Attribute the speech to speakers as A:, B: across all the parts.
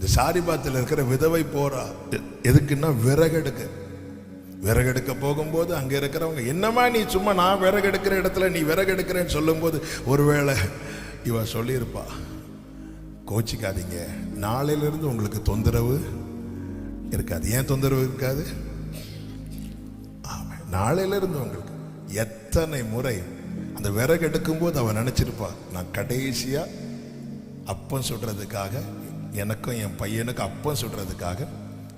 A: இந்த சாரிபாத்தில் இருக்கிற விதவை போறா எதுக்குன்னா விறகெடுக்க போகும்போது அங்க இருக்கிறவங்க, என்னம்மா நீ சும்மா நான் விறகெடுக்கிற இடத்துல நீ விறகெடுக்கிறேன்னு சொல்லும் போது ஒருவேளை இவ சொல்லியிருப்பா, கோச்சிக்காதீங்க, நாளையிலிருந்து உங்களுக்கு தொந்தரவு இருக்காது. ஏன் தொந்தரவு இருக்காது? நாளையிலிருந்து உங்களுக்கு. எத்தனை முறை அந்த விறகு எடுக்கும் போது அவன் நினைச்சிருப்பா, நான் கடைசியா அப்பம் சுடுறதுக்காக, எனக்கும் என் பையனுக்கும் அப்பம் சுடுறதுக்காக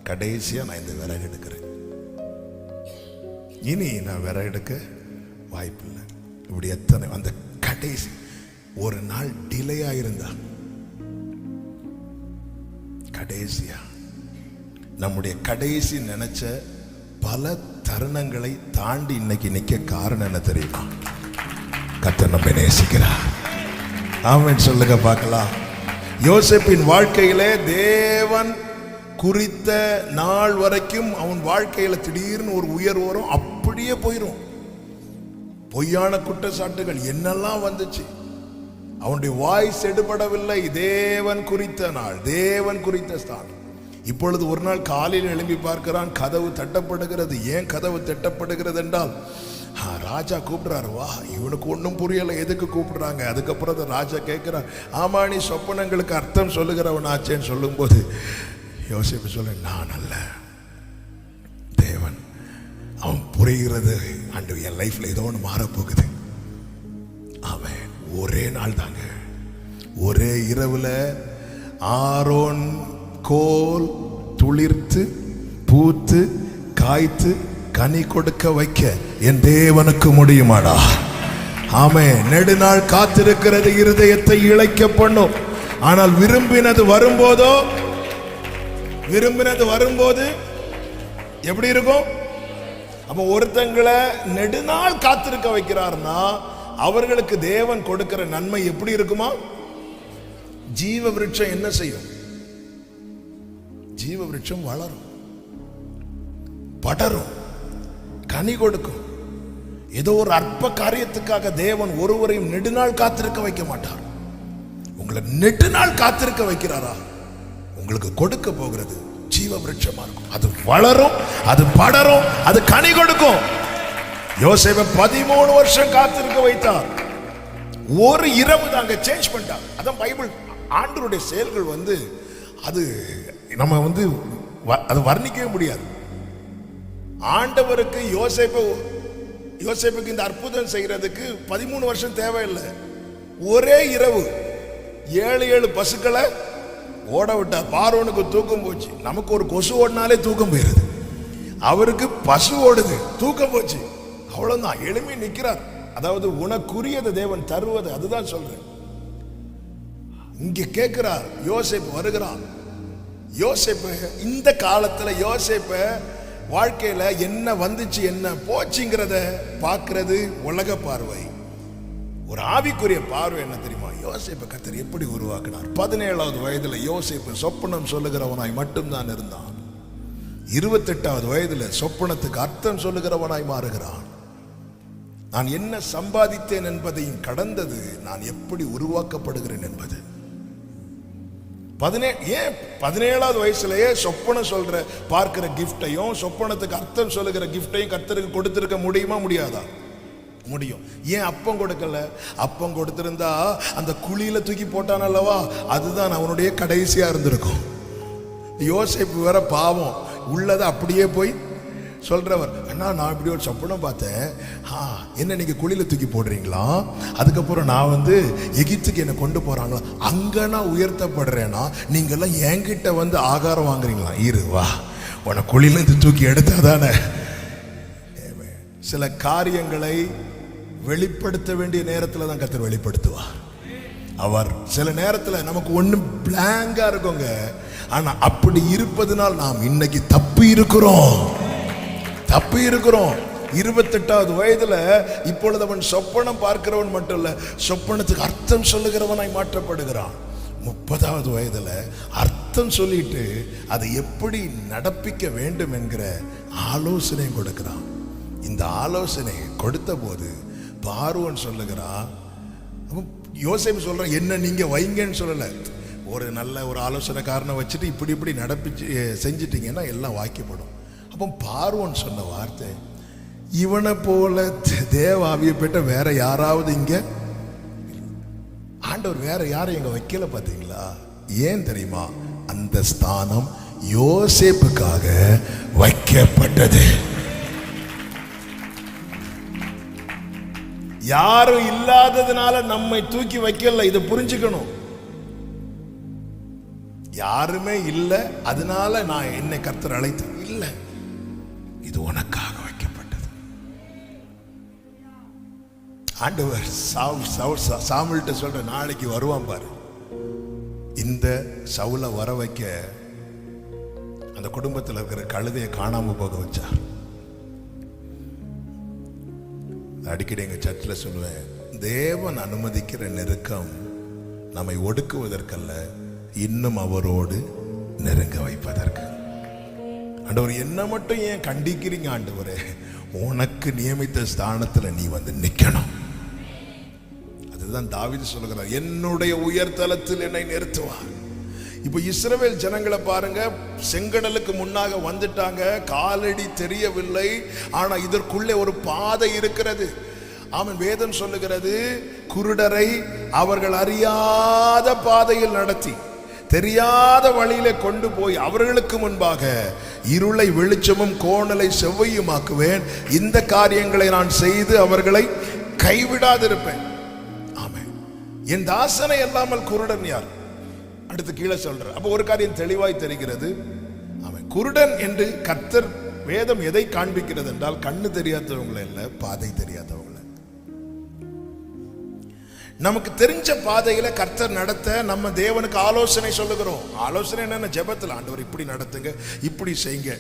A: கடைசியா நான் இந்த விறகு எடுக்கிறேன், இனி நான் விறகு எடுக்க வாய்ப்பில்லை. இப்படி எத்தனை அந்த கடைசி ஒரு நாள் டிலே ஆயிருந்தா, கடைசியா நம்முடைய கடைசி நினைச்ச பல தருணங்களை தாண்டி இன்னைக்கு நிக்க காரணம் என்ன தெரியுமா? கர்த்தர் நம்மை நேசிக்கிறார். ஆமென் சொல்லுங்க பார்க்கலாம். யோசேப்பின் வாழ்க்கையிலே தேவன் குறித்த நாள் வரைக்கும் அவன் வாழ்க்கையில திடீர்னு ஒரு உயர்வு வரும், அப்படியே போயிரும். பொய்யான குற்றச்சாட்டுகள் என்னெல்லாம் வந்துச்சு, அவனுடைய வாய்ஸ் எடுபடவில்லை. தேவன் குறித்த நாள், தேவன் குறித்த ஸ்தானம். இப்பொழுது ஒரு நாள் காலையில் எழும்பி பார்க்கிறான், கதவு தட்டப்படுகிறது. ஏன் கதவு தட்டப்படுகிறது என்றால், ராஜா கூப்பிடுறாரு, வா. இவனுக்கு ஒன்றும் புரியலை, எதுக்கு கூப்பிடுறாங்க. அதுக்கப்புறம் ராஜா கேட்கிறான், ஆமா நீ சொப்பனங்களுக்கு அர்த்தம் சொல்லுகிறவன் ஆச்சேன்னு சொல்லும் போது யோசேப்பு சொல்ல, நான் அல்ல, தேவன். அவன் புரிகிறது, அண்டு என் லைஃப்ல ஏதோ ஒன்று மாறப்போகுது. அவன் ஒரே நாள் தாங்க, ஒரே இரவுல ஆரோன் கோல் துளிர்த்து பூத்து காய்த்து கனி கொடுக்க வைக்க என் தேவனுக்கு முடியுமாடா? ஆமே. நெடுநாள் காத்திருக்கிறது இருதயத்தை இளைக்க பண்ணும். ஆனால் விரும்பினது வரும்போது எப்படி இருக்கும்? அப்ப ஒருத்தங்களை நெடுநாள் காத்திருக்க வைக்கிறார்னா அவர்களுக்கு தேவன் கொடுக்கிற நன்மை எப்படி இருக்குமா? ஜீவ விருட்சம் என்ன செய்யும்? ஜீவ விருட்சம் வளரும், படரும், கனி கொடுக்கும். ஏதோ ஒரு அற்ப காரியத்துக்காக தேவன் ஒருவரையும் நெடுநாள் காத்திருக்க வைக்க மாட்டார். உங்களை நெடுநாள் காத்திருக்க வைக்கிறாரா? உங்களுக்கு கொடுக்க போகிறது ஜீவ விருட்சமா இருக்கும். அது வளரும், அது படரும், அது கனி கொடுக்கும். யோசேப்பை 13 வருஷம் காத்திருக்க வைத்தார். ஒரு இரவு தாங்க சேஞ்ச் பண்ணிட்டார். அதான் பைபிள். ஆண்டவருடைய செயல்கள் அது நம்ம அது வர்ணிக்கவே முடியாது. ஆண்டவருக்கு யோசேப்புக்கு இந்த அற்புதம் செய்யறதுக்கு 13 வருஷம் தேவையில்லை. ஒரே இரவு 7 பசுக்களை ஓட விட்டார். பார்வோனுக்கு தூக்கம் போச்சு. நமக்கு ஒரு கொசு ஓடினாலே தூக்கம் போயிருது, அவருக்கு பசு ஓடுது, தூக்கம் போச்சு. அவ்வளவுதான், எளிமை நிற்கிறார். அதாவது உனக்குரியதை தேவன் தருவது, அதுதான் சொல்றேன். இங்க கேட்கிறார். யோசேப்பு வருகிறான். யோசேப்பு இந்த காலத்துல யோசேப்ப வாழ்க்கையில என்ன வந்துச்சு என்ன போச்சுங்கிறத பார்க்கிறது உலக பார்வை. ஒரு ஆவிக்குரிய பார்வை என்ன தெரியுமா? யோசேப்பை கர்த்தர் எப்படி உருவாக்கினார். 17வது வயதுல யோசேப்பு சொப்பனம் சொல்லுகிறவனாய் மட்டும்தான் இருந்தான். 28வது வயதுல சொப்பனத்துக்கு அர்த்தம் சொல்லுகிறவனாய் மாறுகிறான். நான் என்ன சம்பாதித்தேன் என்பதையும் கடந்தது நான் எப்படி உருவாக்கப்படுகிறேன் என்பது. 17வது வயசுலயே சொப்பனம் சொல்ற பார்க்கிற கிஃப்டையும் சொப்பனத்துக்கு அர்த்தம் சொல்லுகிற கிஃப்டையும் கர்த்தருக்கு கொடுத்திருக்க முடியுமா? முடியாதா? முடியும். ஏன் அப்பம் கொடுக்கல? அப்பம் கொடுத்திருந்தா அந்த குழியில தூக்கி போட்டான் அல்லவா, அதுதான் அவனுடைய கடைசியா இருந்திருக்கும். யோசேப்பு வேற பாவம், உள்ளதை அப்படியே போய் சொல்றவர், அண்ணா நான் இப்படி ஒரு சொப்பனம் பார்த்தேன், என்ன நீங்க குழியில தூக்கி போடுறீங்களா? அதுக்கப்புறம் நான் எகிப்துக்கு என்ன கொண்டு போறாங்களா? அங்க நான் உயர்த்தப்படுறேன்னா நீங்க எல்லாம் என்கிட்ட ஆகாரம் வாங்குறீங்களா? இரு வா, உன குழியில இருந்து தூக்கி எடுத்தாதானே. சில காரியங்களை வெளிப்படுத்த வேண்டிய நேரத்துல தான் கர்த்தர் வெளிப்படுத்துவார். அவர் சில நேரத்துல நமக்கு ஒண்ணு பிளாங்கா இருக்குங்க, ஆனா அப்படி இருப்பதனால் நாம் இன்னைக்கு தப்பி இருக்கிறோம். 28வது வயதுல இப்பொழுது அவன் சொப்பனம் பார்க்கிறவன் மட்டும் இல்ல, சொப்பனத்துக்கு அர்த்தம் சொல்லுகிறவனாய் மாற்றப்படுகிறான். 30வது வயதுல அர்த்தம் சொல்லிட்டு அதை எப்படி நடப்பிக்க வேண்டும் என்கிற ஆலோசனை கொடுக்கிறான். இந்த ஆலோசனை கொடுத்த போது பார்வோன் சொல்லுகிறான், யோசேப்பு சொல்றான், என்ன நீங்க வைங்கன்னு சொல்லல, ஒரு நல்ல ஒரு ஆலோசனைக்காரனை வச்சுட்டு இப்படி இப்படி நடப்பிச்சு செஞ்சிட்டிங்கன்னா எல்லாம் வாய்க்கப்படும். அப்போ பார்வோன் சொன்ன வார்த்தை, இவனை போல தேவாவியை பெற்ற வேற யாராவது இங்க, ஆண்டவர் வேற யாரும் இங்க வைக்கல. பாத்தீங்களா? ஏன் தெரியுமா? அந்த ஸ்தானம் யோசேப்புக்காக வைக்கப்பட்டது. யாரும் இல்லாததுனால நம்மை தூக்கி வைக்கல. இதை புரிஞ்சுக்கணும். யாருமே இல்லை அதனால நான் என்னை கர்த்தர் அழைத்தேன் இல்லை, இது உனக்காக வைக்கப்பட்டது. ஆண்டவர் சாமுவேல்கிட்ட சொல்ற, நாளைக்கு வருவான் பாரு, இந்த சவுலை வர வைக்க அந்த குடும்பத்தில் இருக்கிற கழுதையை காணாம போக வச்சார். அடிக்கடி எங்க சர்ச்சில் சொல்லுவேன், தேவன் அனுமதிக்கிற நெருக்கம் நம்மை ஒடுக்குவதற்கல்ல, இன்னும் அவரோடு நெருங்க வைப்பதற்கு. ஆண்டவர், என்ன மட்டும் ஏன் கண்டிக்கிறீங்க ஆண்டவரே? உனக்கு நியமித்த ஸ்தானத்துல நீ வந்து நிக்கணும். அதுதான் தாவீது சொல்லுகிறார், என்னுடைய உயர்தலத்தில் என்னை நிறுத்துவார். இப்ப இஸ்ரவேல் ஜனங்களை பாருங்க, செங்கடலுக்கு முன்னாக வந்துட்டாங்க, காலடி தெரியவில்லை, ஆனா இதற்குள்ளே ஒரு பாதை இருக்கிறது. ஆமென். வேதம் சொல்லுகிறது, குருடரை அவர்கள் அறியாத பாதையில் நடத்தி தெரியாத வழியிலே கொண்டு போய் அவர்களுக்கு முன்பாக இருளை வெளிச்சமும் கோணலை செவ்வையுமாக்குவேன். இந்த காரியங்களை நான் செய்து அவர்களை கைவிடாதிருப்பேன். ஆமென். என் தாசனை அல்லாமல் குருடன் யார்? அடுத்து கீழே சொல்ற. அப்ப ஒரு காரியம் தெளிவாய் தெரிகிறது. ஆமென். குருடன் என்று கர்த்தர் வேதம் எதை காண்பிக்கிறது என்றால், கண்ணு தெரியாதவங்களை இல்ல, பாதை தெரியாதவங்களை. நமக்கு தெரிஞ்ச பாதையில கர்த்தர் நடத்த நம்ம தேவனுக்கு ஆலோசனை சொல்லுகிறோம். ஆலோசனை என்னென்ன? ஜெபத்தில், ஆண்டவர் இப்படி நடத்துங்க, இப்படி செய்யுங்க.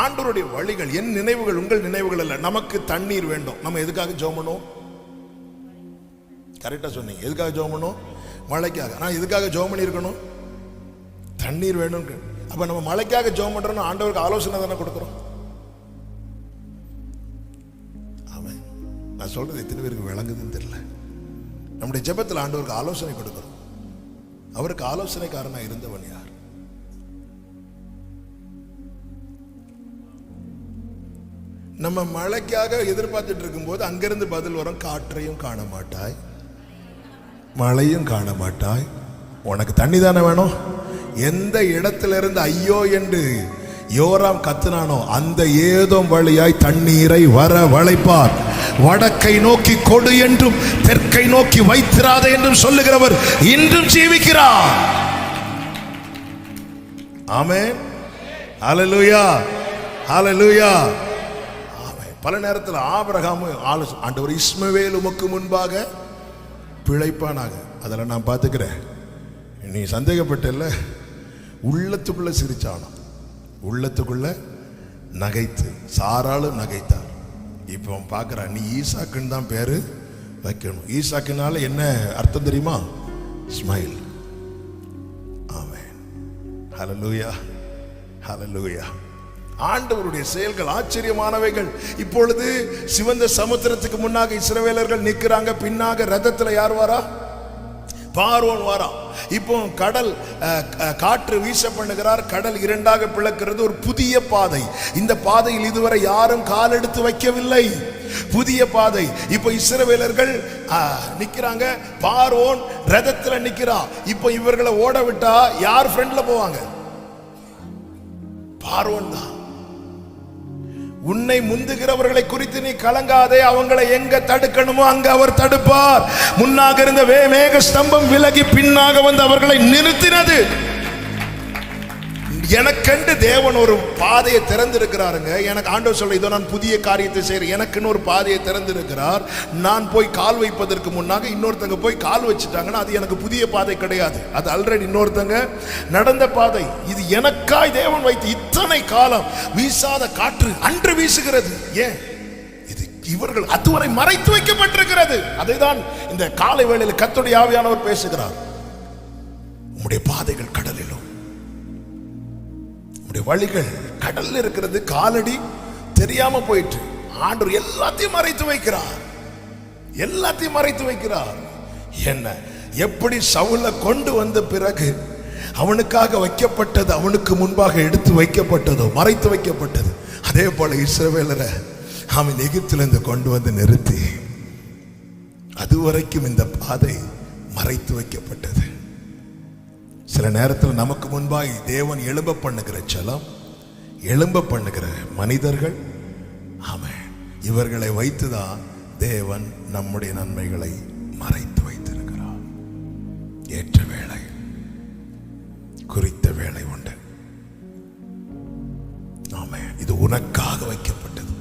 A: ஆண்டவருடைய வழிகள் என் நினைவுகள் உங்கள் நினைவுகள் அல்ல. நமக்கு தண்ணீர் வேண்டும், நம்ம எதுக்காக ஜெபம் பண்ணுவோம்? கரெக்டா சொன்னீங்க. எதுக்காக ஜெபம் பண்ணுவோம்? மழைக்காக. நான் எதுக்காக ஜெபம் பண்ணி இருக்கணும்? தண்ணீர் வேணும். அப்ப நம்ம மழைக்காக ஜெபம் பண்றோம், ஆண்டவருக்கு ஆலோசனை தானே கொடுக்கிறோம். ஆமென். நான் சொல்றது எத்தனை பேருக்கு விளங்குதுன்னு தெரியல. நம்முடைய ஜெபத்தில் ஆண்டவருக்கு ஆலோசனை கொடுக்கிறோம். அவருக்கு ஆலோசனைக்காரனா இருந்தவன் யார்? நம்ம மழைக்காக எதிர்பார்த்துட்டு இருக்கும் போது அங்கிருந்து பதில் வரும், காற்றையும் காண மாட்டாய், மழையும் காண மாட்டாய், உனக்கு தண்ணி தானே வேணும். எந்த இடத்துல இருந்து ஐயோ என்று யோராம் கத்துனானோ அந்த ஏதோம் வழியாய் தண்ணீரை வர வளைப்பார். வடக்கை நோக்கி கொடு என்றும் தெற்கை நோக்கி வைத்திராதே என்றும் சொல்லுகிறவர் இன்றும் ஜீவிக்கிறார். ஆமென். ஹல்லேலூயா, ஹல்லேலூயா. ஆமென். பல நேரத்தில் ஆபிரகாம் ஆண்டவர், இஸ்மவேல் உமக்கு முன்பாக பிழைப்பானாக. அதெல்லாம் நான் பார்த்துக்கிறேன். நீ சந்தேகப்பட்டல, உள்ளத்துக்குள்ள சிரிச்சானோ, உள்ளத்துக்குள்ள நகைத்து, சாராளும் நகைத்தார். இப்போ பார்க்குறான், நீ ஈசாக்குன்னு தான் பேரு வைக்கணும். ஈசாக்குனால என்ன அர்த்தம் தெரியுமா? ஸ்மைல். ஆமென். ஹல்லேலூயா, ஹல்லேலூயா. ஆண்டவருடைய செயல்கள் ஆச்சரியமானவைகள். இப்பொழுது சிவந்த சமுத்திரத்துக்கு முன்னாக இஸ்ரவேலர்கள் நிற்கிறாங்க. பின்னாக ரதத்துல யார் வாரா? பார்வோன் வாரா. இப்போ கடல் காற்று வீச பண்ணுகிறார். கடல் இரண்டாக பிளக்கிறது. ஒரு புதிய பாதை. இந்த பாதையில் இதுவரை யாரும் கால் எடுத்து வைக்கவில்லை. புதிய பாதை. இப்போ இஸ்ரவேலர்கள் நிக்கிறாங்க. பார்வோன் ரதத்துல நிக்கிறா. இப்போ இவர்களை ஓட விட்டா யார் ஃப்ரண்ட்ல போவாங்க? பார்வோன் தான். உன்னை முந்துகிறவர்களை குறித்து நீ கலங்காதே, அவங்களை எங்க தடுக்கணுமோ அங்க அவர் தடுப்பார். முன்னாக இருந்த மேக ஸ்தம்பம் விலகி பின்னாக வந்து அவர்களை நிறுத்தினது. எனக்கென்று தேவன் ஒரு பாதையை திறந்திருக்கிறாருங்க. எனக்கு ஆண்டவர் சொல்ல, இதோ நான் புதிய காரியத்தை செய்கிறேன். எனக்குன்னு ஒரு பாதையை திறந்திருக்கிறார். நான் போய் கால் வைப்பதற்கு முன்னாக இன்னொருத்தங்க போய் கால் வச்சுட்டாங்கன்னா அது எனக்கு புதிய பாதை கிடையாது. அது ஆல்ரெடி இன்னொருத்தங்க நடந்த பாதை. இது எனக்காய் தேவன் வைத்து இத்தனை காலம் வீசாத காற்று அன்று வீசுகிறது. ஏன்? இது இவர்கள் அதுவரை மறைத்து வைக்கப்பட்டிருக்கிறது. அதைதான் இந்த காலை வேளையில் கர்த்தருடைய ஆவியானவர் பேசுகிறார். உம்முடைய பாதைகள் கடலிலும், வழிகள் கடல்ல இருக்கிறது. காலடி தெரியாம போயிட்டு ஆண்டவர் எல்லாத்தையும் மறைத்து வைக்கிறார். எல்லாத்தையும் மறைத்து வைக்கிறார். என்ன? எப்படி சவுலை கொண்டு வந்த பிறகு அவனுக்காக வைக்கப்பட்டது அவனுக்கு முன்பாக எடுத்து வைக்கப்பட்டதோ, மறைத்து வைக்கப்பட்டது. அதே போல இஸ்ரவேலரை அவன் எகிப்திலிருந்து கொண்டு வந்து நிறுத்தி அதுவரைக்கும் இந்த பாதை மறைத்து வைக்கப்பட்டது. சில நேரத்தில் நமக்கு முன்பாய் தேவன் எழும்ப பண்ணுகிற ஜலம், எழும்ப பண்ணுகிற மனிதர்கள், ஆமென், இவர்களை வைத்துதான் தேவன் நம்முடைய நன்மைகளை மறைத்து வைத்திருக்கிறார். ஏற்ற வேளை, குறித்த வேளை உண்டு. ஆமென். இது உனக்காக வைக்கப்பட்டது.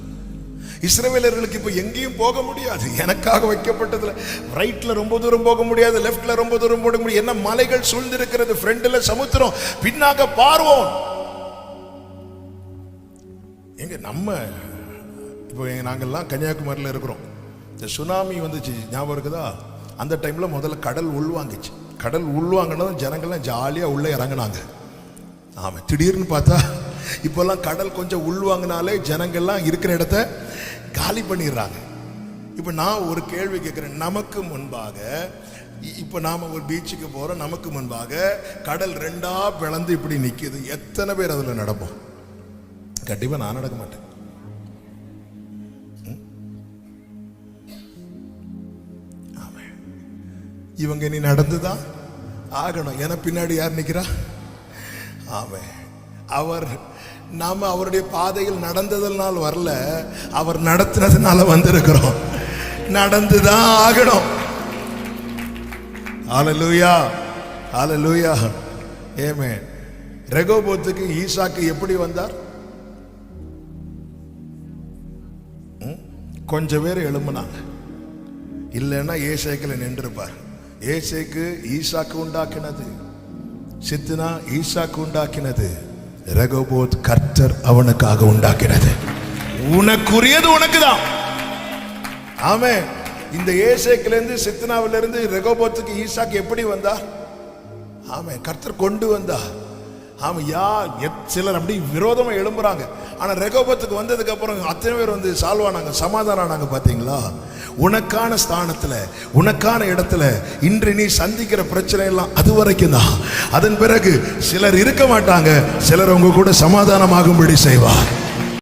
A: இஸ்ரவேலர்களுக்கு இப்ப எங்கேயும் போக முடியாது. எனக்காக வைக்கப்பட்டதுல ரைட்ல ரொம்ப தூரம் போக முடியாது, லெப்ட்ல ரொம்ப தூரம் போக முடியாது. என்ன மலைகள் சூழ்ந்திருக்கிறது, ஃப்ரண்ட்ல சமுத்திரம், பின்னாக பார்வோன். எங்க நம்ம இப்போ நாங்கெல்லாம் கன்னியாகுமரியில் இருக்கிறோம். இந்த சுனாமி வந்துச்சு, ஞாபகம் இருக்குதா? அந்த டைம்ல முதல்ல கடல் உள்வாங்கிச்சு. கடல் உள்வாங்கினதும் ஜனங்கள்லாம் ஜாலியா உள்ள இறங்கினாங்க. ஆமா, திடீர்னு பார்த்தா இப்பெல்லாம் கடல் கொஞ்சம் உள்வாங்கினாலே ஜனங்கள்லாம் இருக்கிற இடத்த காலி பண்ணிடுறாங்க. இப்ப நான் ஒரு கேள்வி கேட்கிறேன். நமக்கு முன்பாக இப்ப நாம ஒரு பீச்சுக்கு போறோம், நமக்கு முன்பாக கடல் ரெண்டா பிளந்து இப்படி நிக்குது. எத்தனை பேர் அதுல நடப்போம்? கண்டிப்பா நான் நடக்க மாட்டேன். இவங்க நீ நடந்துதான் ஆகணும். என பின்னாடி யார் நிக்கிறா? ஆமென். அவர் நாம அவருடைய பாதையில் நடந்ததனால் வரல, அவர் நடத்தினதுனால வந்திருக்கிறோம். நடந்துதான் ஆகணும். ஹல்லேலூயா, ஹல்லேலூயா, ஆமென். ரெகோபோத்துக்கு ஈசாக்கு எப்படி வந்தார்? கொஞ்சம் பேர் எழும்புனாங்க, இல்லைன்னா ஏசேக்கில் நின்றுப்பார். ஏசேக்கு ஈசாக்கு உண்டாக்கினது, சித்னா ஈசாக்கு உண்டாக்கினது, ரெகோபோத் கர்த்தர் அவனுக்காக உண்டாக்கினது. உனக்குரியது உனக்கு தான். ஆமென். இந்த ஏசேக்கிலிருந்து சித்னாவிலிருந்து ரெகோபோத்துக்கு ஈசாக்கு எப்படி வந்தா? ஆமென், கர்த்தர் கொண்டு வந்தா. ஆமா, சிலர் அப்படி விரோதமா எழும்புறாங்க. ஆனா ரெகோபத்துக்கு வந்ததுக்கு அப்புறம் அத்தனை பேர் வந்து சால்வானாங்க, சமாதானம் ஆனாங்க. பாத்தீங்களா? உனக்கான ஸ்தானத்துல, உனக்கான இடத்துல இன்று நீ சந்திக்கிற பிரச்சனை எல்லாம் அது வரைக்கும் தான். அதன் பிறகு சிலர் இருக்க மாட்டாங்க, சிலர் உங்க கூட சமாதானமாகும்படி செய்வார்.